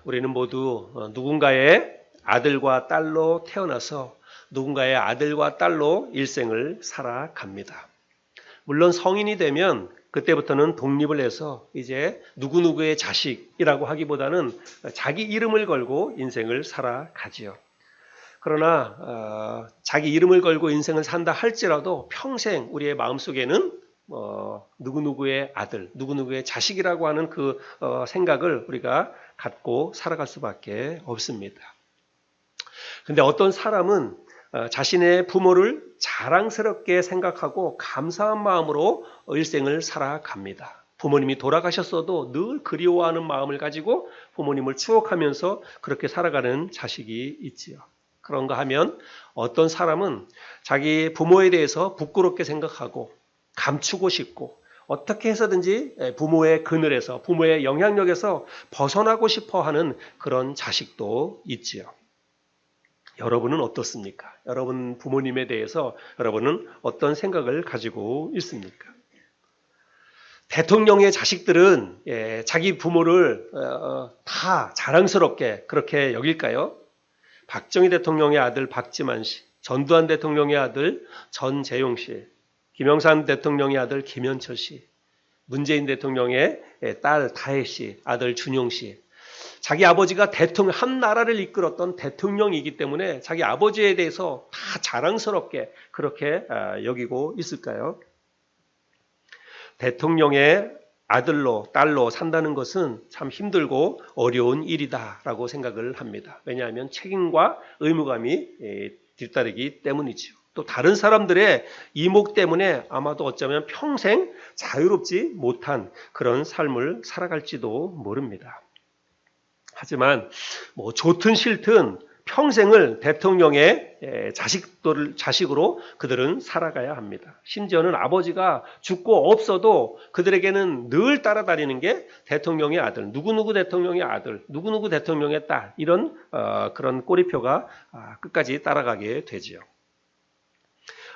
우리는 모두 누군가의 아들과 딸로 태어나서 누군가의 아들과 딸로 일생을 살아갑니다. 물론 성인이 되면 그때부터는 독립을 해서 이제 누구누구의 자식이라고 하기보다는 자기 이름을 걸고 인생을 살아가지요. 그러나 자기 이름을 걸고 인생을 산다 할지라도 평생 우리의 마음속에는 누구누구의 아들, 누구누구의 자식이라고 하는 그 생각을 우리가 갖고 살아갈 수밖에 없습니다. 근데 어떤 사람은 자신의 부모를 자랑스럽게 생각하고 감사한 마음으로 일생을 살아갑니다. 부모님이 돌아가셨어도 늘 그리워하는 마음을 가지고 부모님을 추억하면서 그렇게 살아가는 자식이 있지요. 그런가 하면 어떤 사람은 자기 부모에 대해서 부끄럽게 생각하고 감추고 싶고 어떻게 해서든지 부모의 그늘에서 부모의 영향력에서 벗어나고 싶어 하는 그런 자식도 있지요. 여러분은 어떻습니까? 여러분 부모님에 대해서 여러분은 어떤 생각을 가지고 있습니까? 대통령의 자식들은 자기 부모를 다 자랑스럽게 그렇게 여길까요? 박정희 대통령의 아들 박지만 씨, 전두환 대통령의 아들 전재용 씨, 김영삼 대통령의 아들 김현철 씨, 문재인 대통령의 딸 다혜 씨, 아들 준용 씨. 자기 아버지가 한 나라를 이끌었던 대통령이기 때문에 자기 아버지에 대해서 다 자랑스럽게 그렇게 여기고 있을까요? 대통령의 아들로 딸로 산다는 것은 참 힘들고 어려운 일이다라고 생각을 합니다. 왜냐하면 책임과 의무감이 뒤따르기 때문이죠. 또 다른 사람들의 이목 때문에 아마도 어쩌면 평생 자유롭지 못한 그런 삶을 살아갈지도 모릅니다. 하지만 좋든 싫든 평생을 대통령의 자식으로 그들은 살아가야 합니다. 심지어는 아버지가 죽고 없어도 그들에게는 늘 따라다니는 게 대통령의 아들, 누구누구 대통령의 아들, 누구누구 대통령의 딸 이런 그런 꼬리표가 끝까지 따라가게 되지요.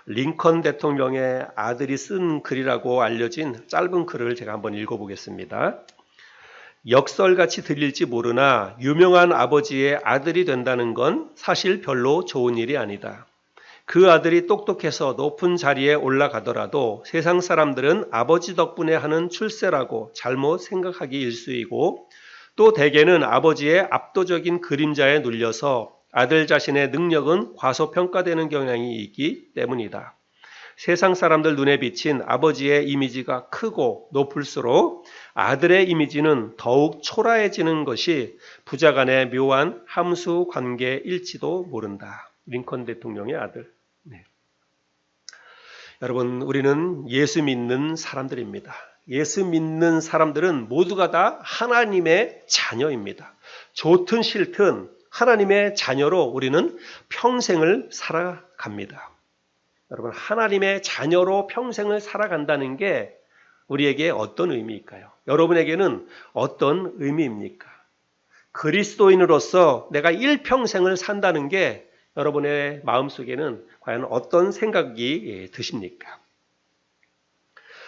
링컨 대통령의 아들이 쓴 글이라고 알려진 짧은 글을 제가 한번 읽어보겠습니다. 역설같이 들릴지 모르나 유명한 아버지의 아들이 된다는 건 사실 별로 좋은 일이 아니다. 그 아들이 똑똑해서 높은 자리에 올라가더라도 세상 사람들은 아버지 덕분에 하는 출세라고 잘못 생각하기 일쑤이고 또 대개는 아버지의 압도적인 그림자에 눌려서 아들 자신의 능력은 과소평가되는 경향이 있기 때문이다. 세상 사람들 눈에 비친 아버지의 이미지가 크고 높을수록 아들의 이미지는 더욱 초라해지는 것이 부자 간의 묘한 함수 관계일지도 모른다. 링컨 대통령의 아들. 네. 여러분, 우리는 예수 믿는 사람들입니다. 예수 믿는 사람들은 모두가 다 하나님의 자녀입니다. 좋든 싫든 하나님의 자녀로 우리는 평생을 살아갑니다. 여러분, 하나님의 자녀로 평생을 살아간다는 게 우리에게 어떤 의미일까요? 여러분에게는 어떤 의미입니까? 그리스도인으로서 내가 일평생을 산다는 게 여러분의 마음속에는 과연 어떤 생각이 드십니까?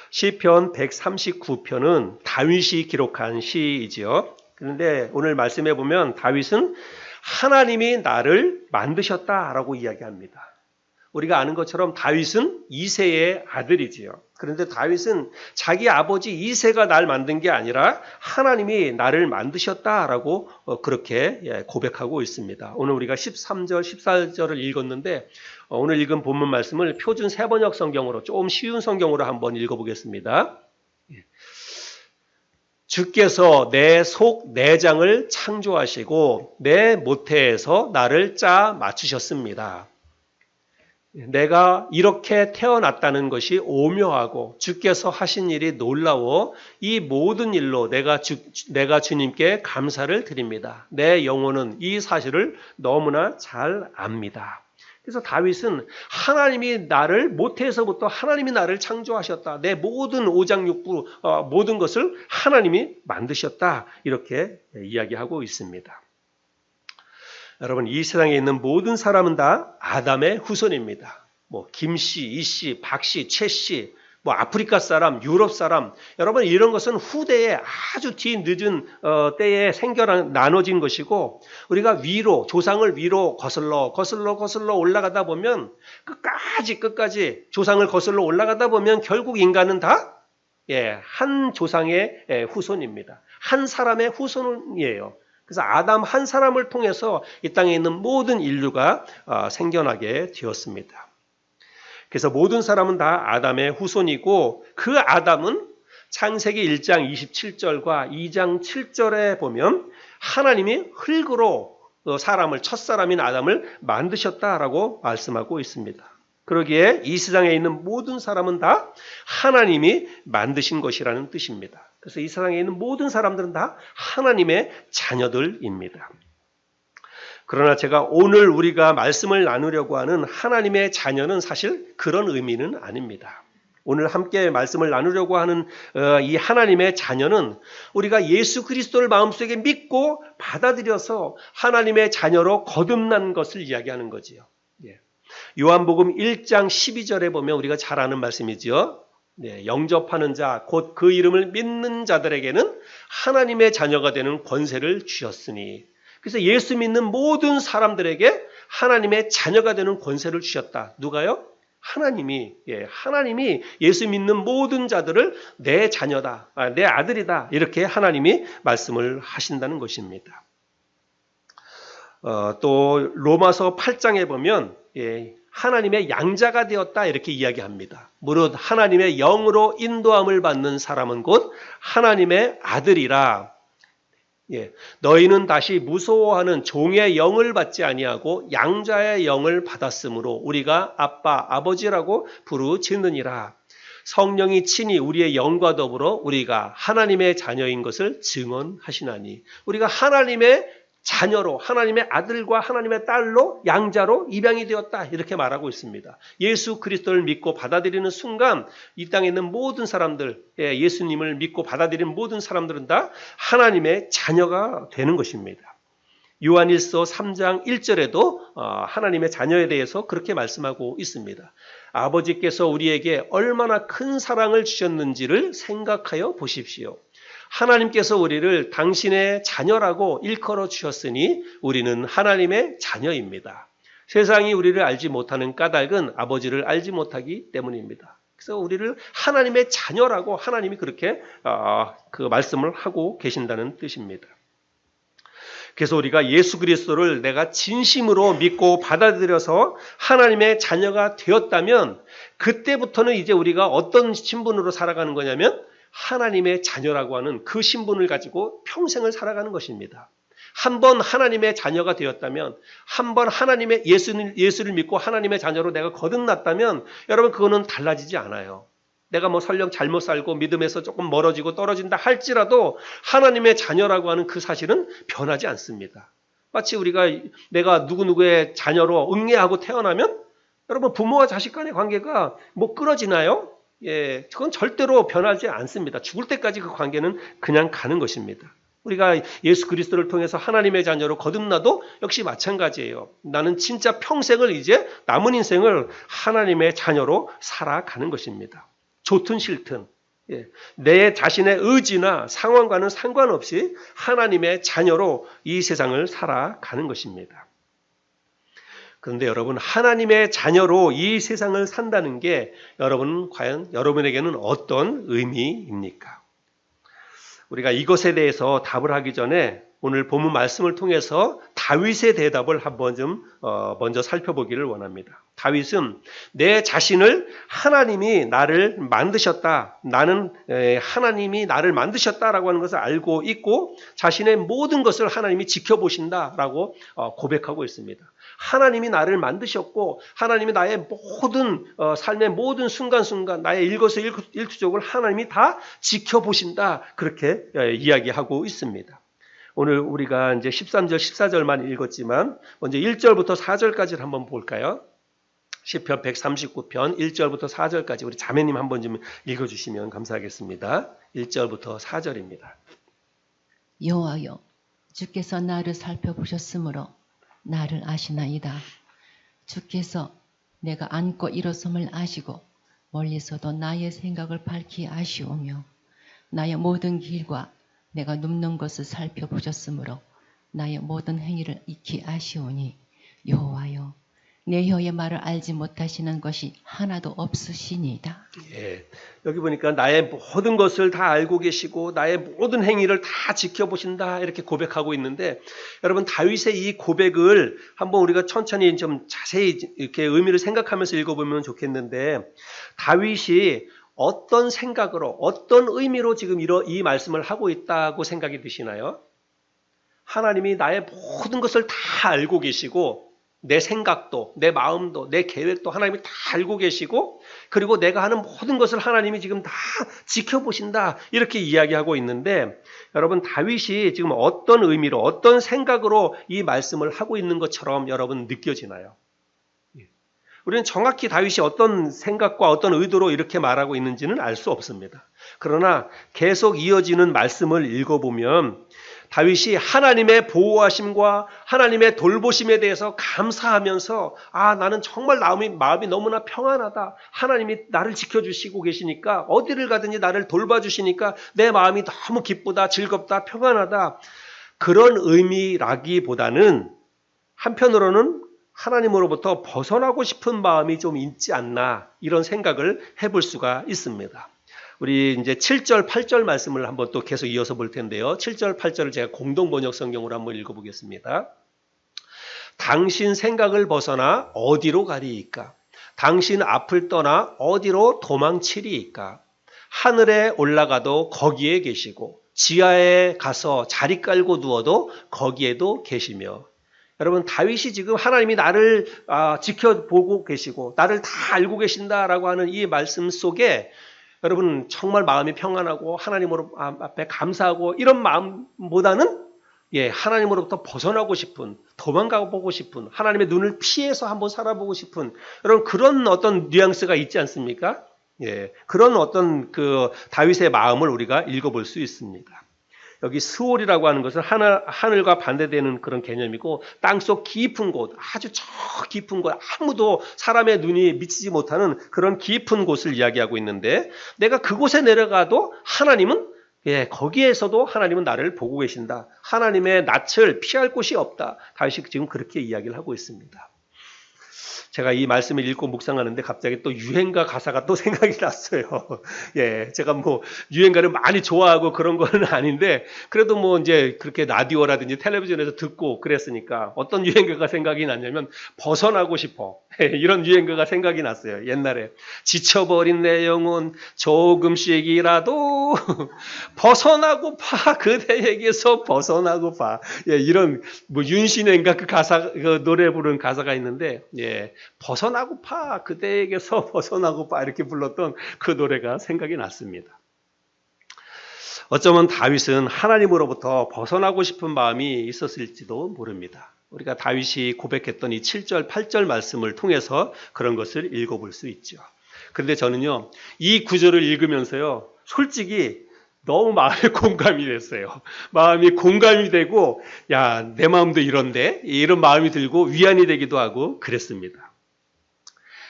시편 139편은 다윗이 기록한 시이지요. 그런데 오늘 말씀해 보면 다윗은 하나님이 나를 만드셨다라고 이야기합니다. 우리가 아는 것처럼 다윗은 이새의 아들이지요. 그런데 다윗은 자기 아버지 이새가 날 만든 게 아니라 하나님이 나를 만드셨다라고 그렇게 고백하고 있습니다. 오늘 우리가 13절, 14절을 읽었는데 오늘 읽은 본문 말씀을 표준 세번역 성경으로 좀 쉬운 성경으로 한번 읽어보겠습니다. 주께서 내 속 내장을 창조하시고 내 모태에서 나를 짜 맞추셨습니다. 내가 이렇게 태어났다는 것이 오묘하고 주께서 하신 일이 놀라워 이 모든 일로 내가 주님께 감사를 드립니다. 내 영혼은 이 사실을 너무나 잘 압니다. 그래서 다윗은 하나님이 나를 모태에서부터 하나님이 나를 창조하셨다. 내 모든 오장육부 모든 것을 하나님이 만드셨다. 이렇게 이야기하고 있습니다. 여러분, 이 세상에 있는 모든 사람은 다 아담의 후손입니다. 김씨, 이씨, 박씨, 최씨, 뭐 아프리카 사람, 유럽 사람, 여러분 이런 것은 후대에 아주 뒤늦은 때에 나눠진 것이고 우리가 위로 조상을 위로 거슬러 올라가다 보면 끝까지 조상을 거슬러 올라가다 보면 결국 인간은 다 한 조상의 후손입니다. 한 사람의 후손이에요. 그래서 아담 한 사람을 통해서 이 땅에 있는 모든 인류가 생겨나게 되었습니다. 그래서 모든 사람은 다 아담의 후손이고 그 아담은 창세기 1장 27절과 2장 7절에 보면 하나님이 흙으로 사람을 첫사람인 아담을 만드셨다라고 말씀하고 있습니다. 그러기에 이 세상에 있는 모든 사람은 다 하나님이 만드신 것이라는 뜻입니다. 그래서 이 세상에 있는 모든 사람들은 다 하나님의 자녀들입니다. 그러나 제가 오늘 우리가 말씀을 나누려고 하는 하나님의 자녀는 사실 그런 의미는 아닙니다. 오늘 함께 말씀을 나누려고 하는 이 하나님의 자녀는 우리가 예수 그리스도를 마음속에 믿고 받아들여서 하나님의 자녀로 거듭난 것을 이야기하는 거지요. 요한복음 1장 12절에 보면 우리가 잘 아는 말씀이죠. 영접하는 자, 곧 그 이름을 믿는 자들에게는 하나님의 자녀가 되는 권세를 주셨으니. 그래서 예수 믿는 모든 사람들에게 하나님의 자녀가 되는 권세를 주셨다. 누가요? 하나님이 예수 믿는 모든 자들을 내 자녀다, 내 아들이다. 이렇게 하나님이 말씀을 하신다는 것입니다. 또 로마서 8장에 보면 하나님의 양자가 되었다 이렇게 이야기합니다. 무릇 하나님의 영으로 인도함을 받는 사람은 곧 하나님의 아들이라. 너희는 다시 무서워하는 종의 영을 받지 아니하고 양자의 영을 받았으므로 우리가 아빠 아버지라고 부르짖느니라. 성령이 친히 우리의 영과 더불어 우리가 하나님의 자녀인 것을 증언하시나니. 우리가 하나님의 자녀로, 하나님의 아들과 하나님의 딸로, 양자로 입양이 되었다 이렇게 말하고 있습니다. 예수 그리스도를 믿고 받아들이는 순간 이 땅에 있는 모든 사람들, 예수님을 믿고 받아들이는 모든 사람들은 다 하나님의 자녀가 되는 것입니다. 요한일서 3장 1절에도 하나님의 자녀에 대해서 그렇게 말씀하고 있습니다. 아버지께서 우리에게 얼마나 큰 사랑을 주셨는지를 생각하여 보십시오. 하나님께서 우리를 당신의 자녀라고 일컬어 주셨으니 우리는 하나님의 자녀입니다. 세상이 우리를 알지 못하는 까닭은 아버지를 알지 못하기 때문입니다. 그래서 우리를 하나님의 자녀라고 하나님이 그렇게 그 말씀을 하고 계신다는 뜻입니다. 그래서 우리가 예수 그리스도를 내가 진심으로 믿고 받아들여서 하나님의 자녀가 되었다면 그때부터는 이제 우리가 어떤 신분으로 살아가는 거냐면 하나님의 자녀라고 하는 그 신분을 가지고 평생을 살아가는 것입니다. 한번 하나님의 자녀가 되었다면, 한번 하나님의 예수를 믿고 하나님의 자녀로 내가 거듭났다면 여러분 그거는 달라지지 않아요. 내가 뭐 설령 잘못 살고 믿음에서 조금 멀어지고 떨어진다 할지라도 하나님의 자녀라고 하는 그 사실은 변하지 않습니다. 마치 우리가 내가 누구누구의 자녀로 응애하고 태어나면 여러분 부모와 자식 간의 관계가 뭐 끊어지나요? 그건 절대로 변하지 않습니다. 죽을 때까지 그 관계는 그냥 가는 것입니다. 우리가 예수 그리스도를 통해서 하나님의 자녀로 거듭나도 역시 마찬가지예요. 나는 진짜 평생을 이제 남은 인생을 하나님의 자녀로 살아가는 것입니다. 좋든 싫든 내 자신의 의지나 상황과는 상관없이 하나님의 자녀로 이 세상을 살아가는 것입니다. 그런데 여러분 하나님의 자녀로 이 세상을 산다는 게 여러분 과연 여러분에게는 어떤 의미입니까? 우리가 이것에 대해서 답을 하기 전에 오늘 본문 말씀을 통해서 다윗의 대답을 한번 좀 먼저 살펴보기를 원합니다. 다윗은 내 자신을 하나님이 나를 만드셨다. 나는 하나님이 나를 만드셨다라고 하는 것을 알고 있고 자신의 모든 것을 하나님이 지켜보신다라고 고백하고 있습니다. 하나님이 나를 만드셨고 하나님이 나의 모든 삶의 모든 순간순간 나의 일거수일투족을 하나님이 다 지켜보신다. 그렇게 이야기하고 있습니다. 오늘 우리가 이제 13절, 14절만 읽었지만 먼저 1절부터 4절까지를 한번 볼까요? 시편 139편 1절부터 4절까지 우리 자매님 한번 좀 읽어주시면 감사하겠습니다. 1절부터 4절입니다. 여호와여, 주께서 나를 살펴보셨으므로 나를 아시나이다. 주께서 내가 앉고 일어섬을 아시고 멀리서도 나의 생각을 밝히 아시오며 나의 모든 길과 내가 눕는 것을 살펴보셨으므로 나의 모든 행위를 익히 아시오니 여호와여 내 혀의 말을 알지 못하시는 것이 하나도 없으시니이다. 예, 여기 보니까 나의 모든 것을 다 알고 계시고 나의 모든 행위를 다 지켜보신다 이렇게 고백하고 있는데 여러분 다윗의 이 고백을 한번 우리가 천천히 좀 자세히 이렇게 의미를 생각하면서 읽어보면 좋겠는데 다윗이 어떤 생각으로 어떤 의미로 지금 이 말씀을 하고 있다고 생각이 드시나요? 하나님이 나의 모든 것을 다 알고 계시고 내 생각도 내 마음도 내 계획도 하나님이 다 알고 계시고 그리고 내가 하는 모든 것을 하나님이 지금 다 지켜보신다 이렇게 이야기하고 있는데 여러분 다윗이 지금 어떤 의미로 어떤 생각으로 이 말씀을 하고 있는 것처럼 여러분 느껴지나요? 우리는 정확히 다윗이 어떤 생각과 어떤 의도로 이렇게 말하고 있는지는 알 수 없습니다. 그러나 계속 이어지는 말씀을 읽어보면 다윗이 하나님의 보호하심과 하나님의 돌보심에 대해서 감사하면서 나는 정말 마음이 너무나 평안하다. 하나님이 나를 지켜주시고 계시니까 어디를 가든지 나를 돌봐주시니까 내 마음이 너무 기쁘다, 즐겁다, 평안하다. 그런 의미라기보다는 한편으로는 하나님으로부터 벗어나고 싶은 마음이 좀 있지 않나 이런 생각을 해볼 수가 있습니다. 우리 이제 7절, 8절 말씀을 한번 또 계속 이어서 볼 텐데요. 7절, 8절을 제가 공동 번역 성경으로 한번 읽어보겠습니다. 당신 생각을 벗어나 어디로 가리이까? 당신 앞을 떠나 어디로 도망치리이까? 하늘에 올라가도 거기에 계시고 지하에 가서 자리 깔고 누워도 거기에도 계시며 여러분 다윗이 지금 하나님이 나를 지켜보고 계시고 나를 다 알고 계신다라고 하는 이 말씀 속에 여러분 정말 마음이 평안하고 하나님 앞에 감사하고 이런 마음보다는 하나님으로부터 벗어나고 싶은 도망가 보고 싶은 하나님의 눈을 피해서 한번 살아보고 싶은 여러분 그런 어떤 뉘앙스가 있지 않습니까? 그런 어떤 그 다윗의 마음을 우리가 읽어볼 수 있습니다. 여기 스올이라고 하는 것은 하늘과 반대되는 그런 개념이고 땅속 깊은 곳, 아주 저 깊은 곳, 아무도 사람의 눈이 미치지 못하는 그런 깊은 곳을 이야기하고 있는데 내가 그곳에 내려가도 하나님은 거기에서도 하나님은 나를 보고 계신다. 하나님의 낯을 피할 곳이 없다. 다윗이 지금 그렇게 이야기를 하고 있습니다. 제가 이 말씀을 읽고 묵상하는데 갑자기 또 유행가 가사가 또 생각이 났어요. 제가 뭐 유행가를 많이 좋아하고 그런 건 아닌데 그래도 뭐 이제 그렇게 라디오라든지 텔레비전에서 듣고 그랬으니까 어떤 유행가가 생각이 났냐면 벗어나고 싶어. 이런 유행가가 생각이 났어요. 옛날에 지쳐버린 내 영혼 조금씩이라도 벗어나고파 그대에게서 벗어나고파. 이런 뭐 윤신혜인가 그 가사 그 노래 부른 가사가 있는데 벗어나고파 그대에게서 벗어나고파 이렇게 불렀던 그 노래가 생각이 났습니다. 어쩌면 다윗은 하나님으로부터 벗어나고 싶은 마음이 있었을지도 모릅니다. 우리가 다윗이 고백했던 이 7절, 8절 말씀을 통해서 그런 것을 읽어볼 수 있죠. 그런데 저는요, 이 구절을 읽으면서요, 솔직히 너무 마음에 공감이 됐어요. 마음이 공감이 되고, 내 마음도 이런데? 이런 마음이 들고 위안이 되기도 하고 그랬습니다.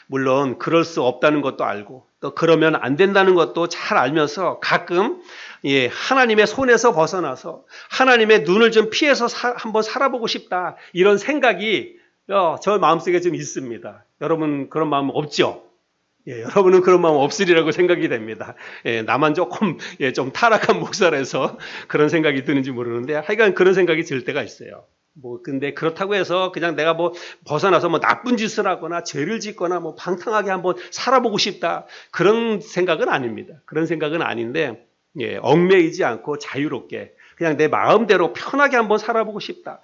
물론 그럴 수 없다는 것도 알고 또 그러면 안 된다는 것도 잘 알면서 가끔 하나님의 손에서 벗어나서 하나님의 눈을 좀 피해서 한번 살아보고 싶다 이런 생각이 저 마음속에 좀 있습니다. 여러분 그런 마음 없죠? 여러분은 그런 마음 없으리라고 생각이 됩니다. 나만 조금 좀 타락한 목사라서 그런 생각이 드는지 모르는데 하여간 그런 생각이 들 때가 있어요. 근데 그렇다고 해서 그냥 내가 벗어나서 나쁜 짓을 하거나 죄를 짓거나 방탕하게 한번 살아보고 싶다. 그런 생각은 아닙니다. 그런 생각은 아닌데, 얽매이지 않고 자유롭게 그냥 내 마음대로 편하게 한번 살아보고 싶다.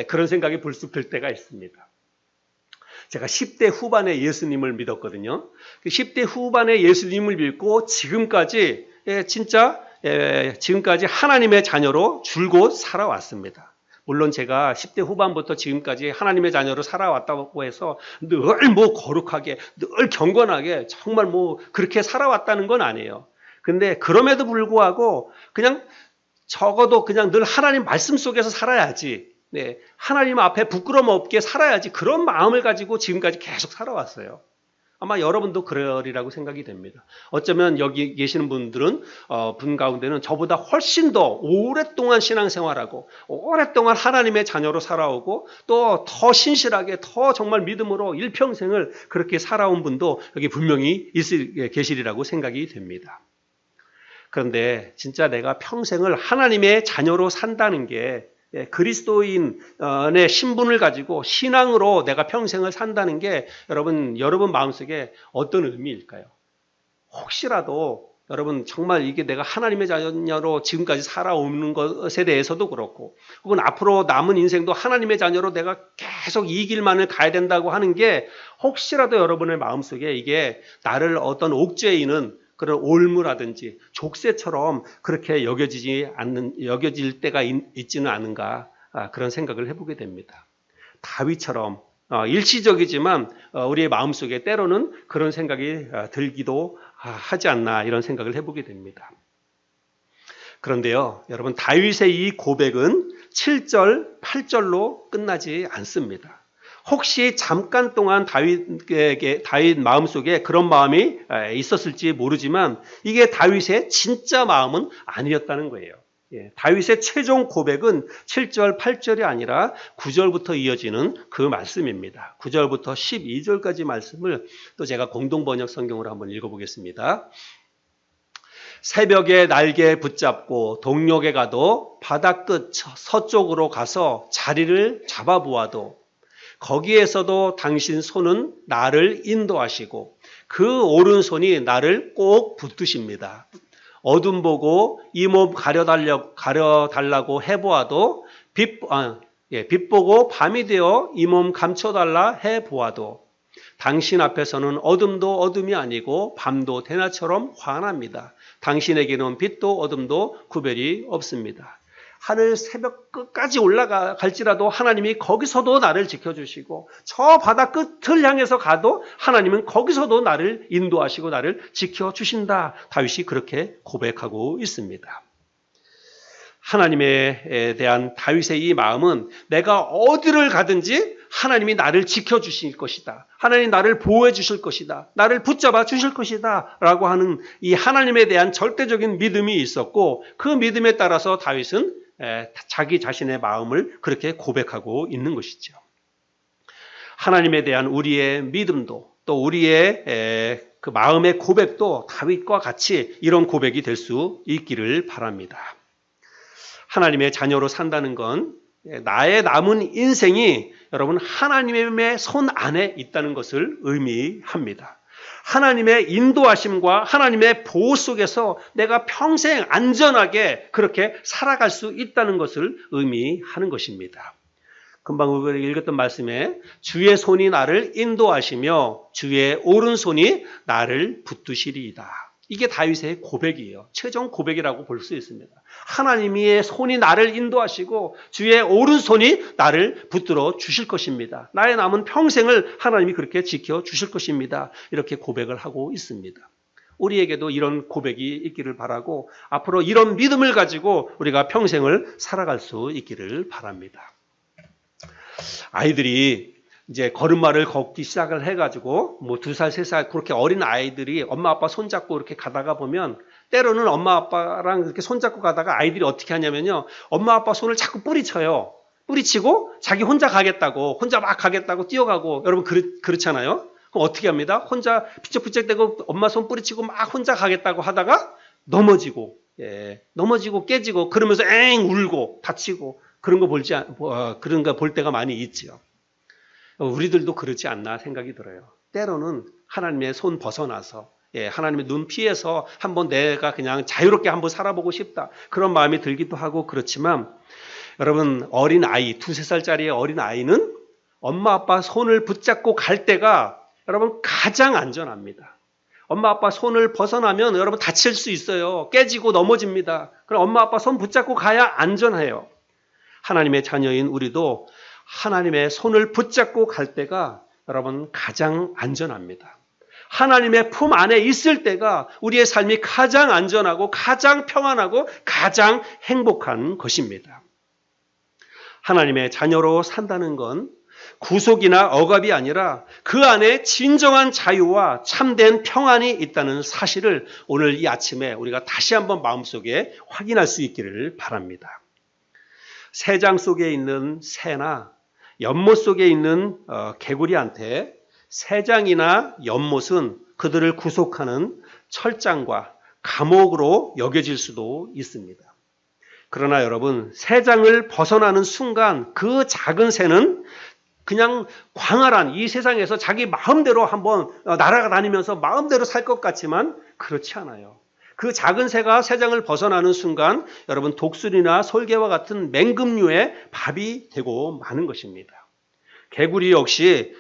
그런 생각이 불쑥 들 때가 있습니다. 제가 10대 후반에 예수님을 믿었거든요. 10대 후반에 예수님을 믿고 지금까지 지금까지 하나님의 자녀로 줄곧 살아왔습니다. 물론 제가 10대 후반부터 지금까지 하나님의 자녀로 살아왔다고 해서 늘 거룩하게, 늘 경건하게 정말 그렇게 살아왔다는 건 아니에요. 근데 그럼에도 불구하고 그냥 적어도 그냥 늘 하나님 말씀 속에서 살아야지. 하나님 앞에 부끄러움 없게 살아야지. 그런 마음을 가지고 지금까지 계속 살아왔어요. 아마 여러분도 그러리라고 생각이 됩니다. 어쩌면 여기 계시는 분들은 분 가운데는 저보다 훨씬 더 오랫동안 신앙생활하고 오랫동안 하나님의 자녀로 살아오고 또 더 신실하게 더 정말 믿음으로 일평생을 그렇게 살아온 분도 여기 분명히 계시리라고 생각이 됩니다. 그런데 진짜 내가 평생을 하나님의 자녀로 산다는 게 그리스도인의 신분을 가지고 신앙으로 내가 평생을 산다는 게 여러분 마음속에 어떤 의미일까요? 혹시라도 여러분 정말 이게 내가 하나님의 자녀로 지금까지 살아오는 것에 대해서도 그렇고 혹은 앞으로 남은 인생도 하나님의 자녀로 내가 계속 이 길만을 가야 된다고 하는 게 혹시라도 여러분의 마음속에 이게 나를 어떤 옥죄이는 그런 올무라든지 족쇄처럼 그렇게 여겨질 때가 있지는 않은가 그런 생각을 해보게 됩니다. 다윗처럼 일시적이지만 우리의 마음속에 때로는 그런 생각이 들기도 하지 않나 이런 생각을 해보게 됩니다. 그런데요, 여러분 다윗의 이 고백은 7절, 8절로 끝나지 않습니다. 혹시 잠깐 동안 다윗 마음속에 그런 마음이 있었을지 모르지만 이게 다윗의 진짜 마음은 아니었다는 거예요. 다윗의 최종 고백은 7절, 8절이 아니라 9절부터 이어지는 그 말씀입니다. 9절부터 12절까지 말씀을 또 제가 공동번역 성경으로 한번 읽어보겠습니다. 새벽에 날개 붙잡고 동력에 가도 바다 끝 서쪽으로 가서 자리를 잡아보아도 거기에서도 당신 손은 나를 인도하시고 그 오른손이 나를 꼭 붙드십니다. 어둠 보고 이 몸 가려달라고 해보아도 빛 보고 밤이 되어 이 몸 감춰달라 해보아도 당신 앞에서는 어둠도 어둠이 아니고 밤도 대낮처럼 환합니다. 당신에게는 빛도 어둠도 구별이 없습니다. 하늘 새벽 끝까지 올라갈지라도 하나님이 거기서도 나를 지켜주시고 저 바다 끝을 향해서 가도 하나님은 거기서도 나를 인도하시고 나를 지켜주신다. 다윗이 그렇게 고백하고 있습니다. 하나님에 대한 다윗의 이 마음은 내가 어디를 가든지 하나님이 나를 지켜주실 것이다. 하나님이 나를 보호해 주실 것이다. 나를 붙잡아 주실 것이다. 라고 하는 이 하나님에 대한 절대적인 믿음이 있었고 그 믿음에 따라서 다윗은 자기 자신의 마음을 그렇게 고백하고 있는 것이죠. 하나님에 대한 우리의 믿음도 또 우리의 그 마음의 고백도 다윗과 같이 이런 고백이 될 수 있기를 바랍니다. 하나님의 자녀로 산다는 건 나의 남은 인생이 여러분 하나님의 손 안에 있다는 것을 의미합니다. 하나님의 인도하심과 하나님의 보호 속에서 내가 평생 안전하게 그렇게 살아갈 수 있다는 것을 의미하는 것입니다. 금방 우리가 읽었던 말씀에 주의 손이 나를 인도하시며 주의 오른손이 나를 붙드시리이다. 이게 다윗의 고백이에요. 최종 고백이라고 볼 수 있습니다. 하나님의 손이 나를 인도하시고 주의 오른손이 나를 붙들어 주실 것입니다. 나의 남은 평생을 하나님이 그렇게 지켜주실 것입니다. 이렇게 고백을 하고 있습니다. 우리에게도 이런 고백이 있기를 바라고 앞으로 이런 믿음을 가지고 우리가 평생을 살아갈 수 있기를 바랍니다. 아이들이 이제 걸음마를 걷기 시작을 해가지고 뭐 2살, 3살 그렇게 어린 아이들이 엄마 아빠 손잡고 이렇게 가다가 보면 때로는 엄마 아빠랑 이렇게 손잡고 가다가 아이들이 어떻게 하냐면요. 엄마 아빠 손을 자꾸 뿌리쳐요. 뿌리치고 자기 혼자 가겠다고 혼자 막 가겠다고 뛰어가고 여러분 그렇잖아요. 그럼 어떻게 합니다? 혼자 피쩍피쩍대고 엄마 손 뿌리치고 막 혼자 가겠다고 하다가 넘어지고 깨지고 그러면서 엥 울고 다치고 그런 거 볼 때가 많이 있죠. 우리들도 그렇지 않나 생각이 들어요. 때로는 하나님의 손 벗어나서 하나님의 눈 피해서 한번 내가 그냥 자유롭게 한번 살아보고 싶다. 그런 마음이 들기도 하고 그렇지만 여러분 어린 아이 2-3살짜리의 어린 아이는 엄마 아빠 손을 붙잡고 갈 때가 여러분 가장 안전합니다. 엄마 아빠 손을 벗어나면 여러분 다칠 수 있어요. 깨지고 넘어집니다. 그럼 엄마 아빠 손 붙잡고 가야 안전해요. 하나님의 자녀인 우리도 하나님의 손을 붙잡고 갈 때가 여러분 가장 안전합니다. 하나님의 품 안에 있을 때가 우리의 삶이 가장 안전하고 가장 평안하고 가장 행복한 것입니다. 하나님의 자녀로 산다는 건 구속이나 억압이 아니라 그 안에 진정한 자유와 참된 평안이 있다는 사실을 오늘 이 아침에 우리가 다시 한번 마음속에 확인할 수 있기를 바랍니다. 새장 속에 있는 새나 연못 속에 있는 개구리한테 새장이나 연못은 그들을 구속하는 철장과 감옥으로 여겨질 수도 있습니다. 그러나 여러분, 새장을 벗어나는 순간 그 작은 새는 그냥 광활한 이 세상에서 자기 마음대로 한번 날아다니면서 마음대로 살 것 같지만 그렇지 않아요. 그 작은 새가 새장을 벗어나는 순간 여러분 독수리나 솔개와 같은 맹금류의 밥이 되고 마는 것입니다. 개구리 역시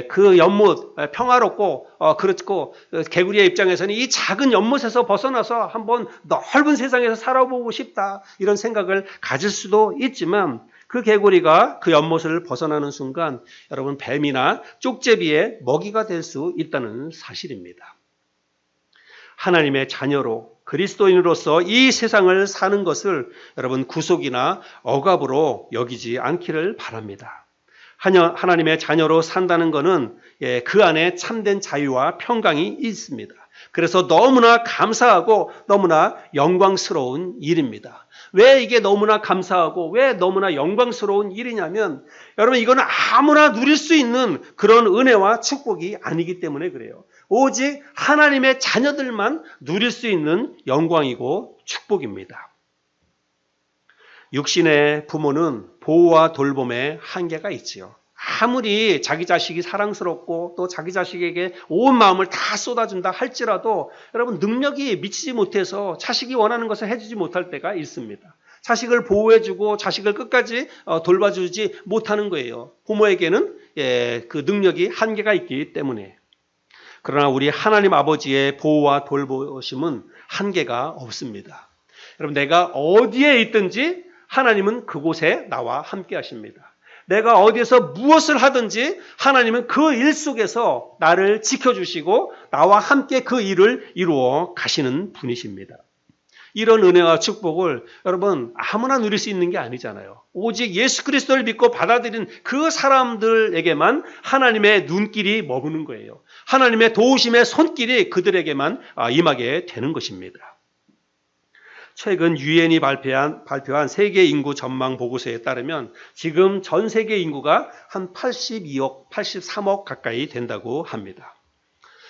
그 연못 평화롭고 그렇고 개구리의 입장에서는 이 작은 연못에서 벗어나서 한번 넓은 세상에서 살아보고 싶다 이런 생각을 가질 수도 있지만 그 개구리가 그 연못을 벗어나는 순간 여러분 뱀이나 쪽제비의 먹이가 될 수 있다는 사실입니다. 하나님의 자녀로 그리스도인으로서 이 세상을 사는 것을 여러분 구속이나 억압으로 여기지 않기를 바랍니다. 하나님의 자녀로 산다는 것은 그 안에 참된 자유와 평강이 있습니다. 그래서 너무나 감사하고 너무나 영광스러운 일입니다. 왜 이게 너무나 감사하고 왜 너무나 영광스러운 일이냐면 여러분 이거는 아무나 누릴 수 있는 그런 은혜와 축복이 아니기 때문에 그래요. 오직 하나님의 자녀들만 누릴 수 있는 영광이고 축복입니다. 육신의 부모는 보호와 돌봄에 한계가 있지요. 아무리 자기 자식이 사랑스럽고 또 자기 자식에게 온 마음을 다 쏟아준다 할지라도 여러분 능력이 미치지 못해서 자식이 원하는 것을 해주지 못할 때가 있습니다. 자식을 보호해주고 자식을 끝까지 돌봐주지 못하는 거예요. 부모에게는 그 능력이 한계가 있기 때문에. 그러나 우리 하나님 아버지의 보호와 돌보심은 한계가 없습니다. 여러분 내가 어디에 있든지 하나님은 그곳에 나와 함께 하십니다. 내가 어디에서 무엇을 하든지 하나님은 그 일 속에서 나를 지켜주시고 나와 함께 그 일을 이루어 가시는 분이십니다. 이런 은혜와 축복을 여러분 아무나 누릴 수 있는 게 아니잖아요. 오직 예수 그리스도를 믿고 받아들인 그 사람들에게만 하나님의 눈길이 머무는 거예요. 하나님의 도우심의 손길이 그들에게만 임하게 되는 것입니다. 최근 유엔이 발표한 세계 인구 전망 보고서에 따르면 지금 전 세계 인구가 한 82억, 83억 가까이 된다고 합니다.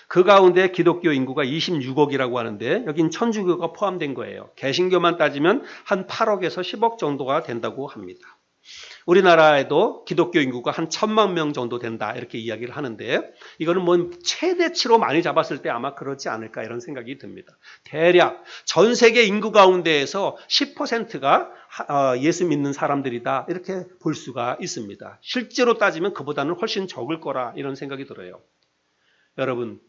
그 가운데 기독교 인구가 26억이라고 하는데 여긴 천주교가 포함된 거예요. 개신교만 따지면 한 8억에서 10억 정도가 된다고 합니다. 우리나라에도 기독교 인구가 한 1,000만 명 정도 된다 이렇게 이야기를 하는데 이거는 뭐 최대치로 많이 잡았을 때 아마 그렇지 않을까 이런 생각이 듭니다. 대략 전 세계 인구 가운데에서 10%가 예수 믿는 사람들이다 이렇게 볼 수가 있습니다. 실제로 따지면 그보다는 훨씬 적을 거라 이런 생각이 들어요. 여러분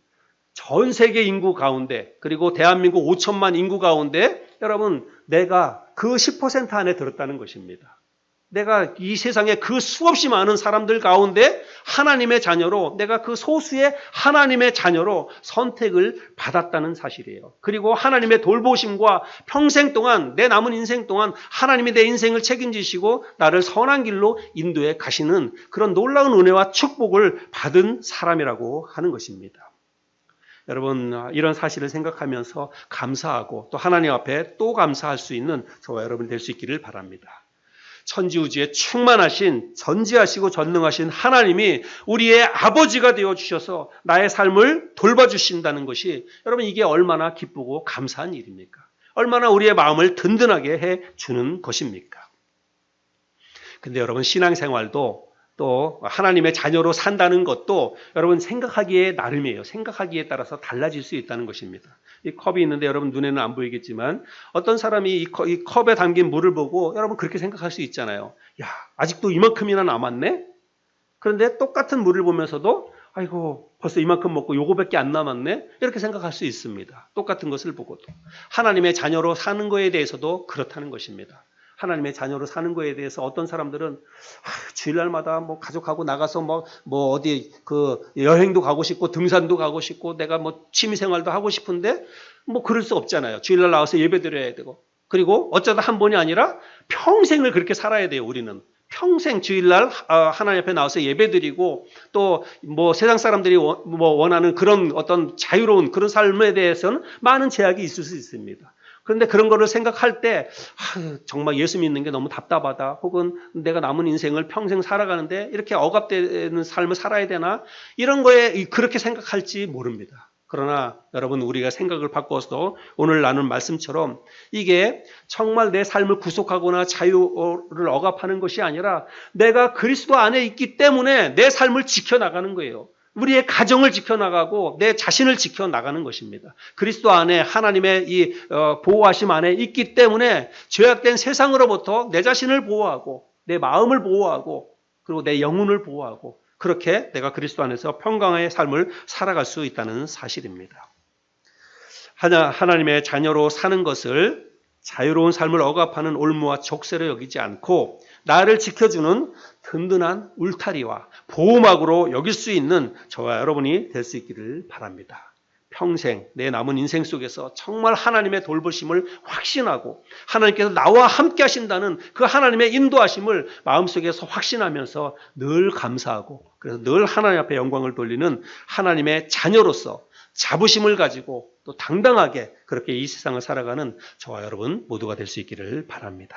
전 세계 인구 가운데 그리고 대한민국 5천만 인구 가운데 여러분 내가 그 10% 안에 들었다는 것입니다. 내가 이 세상에 그 수없이 많은 사람들 가운데 하나님의 자녀로 내가 그 소수의 하나님의 자녀로 선택을 받았다는 사실이에요. 그리고 하나님의 돌보심과 평생 동안 내 남은 인생 동안 하나님이 내 인생을 책임지시고 나를 선한 길로 인도해 가시는 그런 놀라운 은혜와 축복을 받은 사람이라고 하는 것입니다. 여러분 이런 사실을 생각하면서 감사하고 또 하나님 앞에 또 감사할 수 있는 저와 여러분 될 수 있기를 바랍니다. 천지우주에 충만하신 전지하시고 전능하신 하나님이 우리의 아버지가 되어주셔서 나의 삶을 돌봐주신다는 것이 여러분 이게 얼마나 기쁘고 감사한 일입니까? 얼마나 우리의 마음을 든든하게 해주는 것입니까? 근데 여러분 신앙생활도 또 하나님의 자녀로 산다는 것도 여러분 생각하기에 나름이에요. 생각하기에 따라서 달라질 수 있다는 것입니다. 이 컵이 있는데 여러분 눈에는 안 보이겠지만 어떤 사람이 이 컵에 담긴 물을 보고 여러분 그렇게 생각할 수 있잖아요. 야, 아직도 이만큼이나 남았네? 그런데 똑같은 물을 보면서도 아이고 벌써 이만큼 먹고 요거밖에 안 남았네? 이렇게 생각할 수 있습니다. 똑같은 것을 보고도. 하나님의 자녀로 사는 거에 대해서도 그렇다는 것입니다. 하나님의 자녀로 사는 거에 대해서 어떤 사람들은 주일날마다 뭐 가족하고 나가서 뭐 어디 그 여행도 가고 싶고 등산도 가고 싶고 내가 뭐 취미생활도 하고 싶은데 뭐 그럴 수 없잖아요. 주일날 나와서 예배 드려야 되고 그리고 어쩌다 한 번이 아니라 평생을 그렇게 살아야 돼요. 우리는 평생 주일날 하나님 앞에 나와서 예배드리고 또 뭐 세상 사람들이 원하는 그런 어떤 자유로운 그런 삶에 대해서는 많은 제약이 있을 수 있습니다. 그런데 그런 거를 생각할 때 정말 예수 믿는 게 너무 답답하다. 혹은 내가 남은 인생을 평생 살아가는데 이렇게 억압되는 삶을 살아야 되나? 이런 거에 그렇게 생각할지 모릅니다. 그러나 여러분 우리가 생각을 바꿔서 오늘 나눈 말씀처럼 이게 정말 내 삶을 구속하거나 자유를 억압하는 것이 아니라 내가 그리스도 안에 있기 때문에 내 삶을 지켜나가는 거예요. 우리의 가정을 지켜나가고 내 자신을 지켜나가는 것입니다. 그리스도 안에 하나님의 이 보호하심 안에 있기 때문에 죄악된 세상으로부터 내 자신을 보호하고 내 마음을 보호하고 그리고 내 영혼을 보호하고 그렇게 내가 그리스도 안에서 평강의 삶을 살아갈 수 있다는 사실입니다. 하나님의 자녀로 사는 것을 자유로운 삶을 억압하는 올무와 족쇄로 여기지 않고 나를 지켜주는 든든한 울타리와 보호막으로 여길 수 있는 저와 여러분이 될 수 있기를 바랍니다. 평생 내 남은 인생 속에서 정말 하나님의 돌보심을 확신하고 하나님께서 나와 함께 하신다는 그 하나님의 인도하심을 마음속에서 확신하면서 늘 감사하고 그래서 늘 하나님 앞에 영광을 돌리는 하나님의 자녀로서 자부심을 가지고 또 당당하게 그렇게 이 세상을 살아가는 저와 여러분 모두가 될 수 있기를 바랍니다.